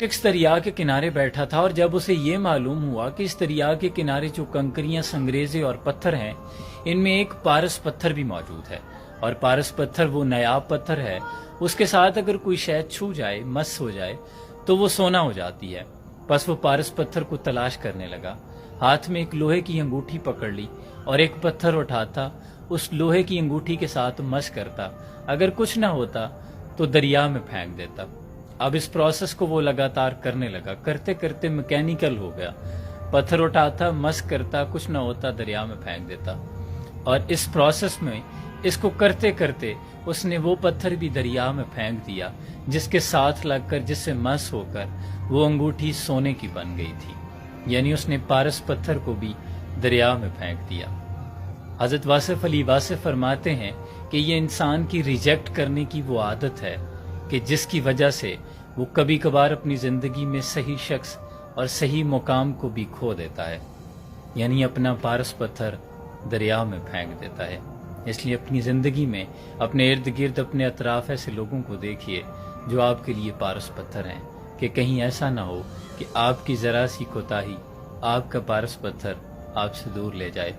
شخص دریا کے کنارے بیٹھا تھا اور جب اسے یہ معلوم ہوا کہ اس دریا کے کنارے جو کنکریاں، سنگریزے اور پتھر ہیں، ان میں ایک پارس پتھر بھی موجود ہے، اور پارس پتھر وہ نایاب پتھر ہے، اس کے ساتھ اگر کوئی شے چھو جائے، مس ہو جائے تو وہ سونا ہو جاتی ہے۔ بس وہ پارس پتھر کو تلاش کرنے لگا، ہاتھ میں ایک لوہے کی انگوٹھی پکڑ لی اور ایک پتھر اٹھاتا، اس لوہے کی انگوٹھی کے ساتھ مس کرتا، اگر کچھ نہ ہوتا تو دریا میں پھینک دیتا۔ اب اس پروسیس کو وہ لگاتار کرنے لگا، کرتے کرتے میکینیکل ہو گیا، پتھر اٹھاتا، مس کرتا، کچھ نہ ہوتا، دریا میں پھینک دیتا۔ اور اس پروسیس میں اس کو کرتے کرتے اس نے وہ پتھر بھی دریا میں پھینک دیا جس کے ساتھ لگ کر، جس سے مس ہو کر وہ انگوٹھی سونے کی بن گئی تھی، یعنی اس نے پارس پتھر کو بھی دریا میں پھینک دیا۔ حضرت واصف علی واصف فرماتے ہیں کہ یہ انسان کی ریجیکٹ کرنے کی وہ عادت ہے کہ جس کی وجہ سے وہ کبھی کبھار اپنی زندگی میں صحیح شخص اور صحیح مقام کو بھی کھو دیتا ہے، یعنی اپنا پارس پتھر دریا میں پھینک دیتا ہے۔ اس لیے اپنی زندگی میں اپنے ارد گرد، اپنے اطراف ایسے لوگوں کو دیکھیے جو آپ کے لیے پارس پتھر ہیں، کہ کہیں ایسا نہ ہو کہ آپ کی ذرا سی کوتاہی آپ کا پارس پتھر آپ سے دور لے جائے۔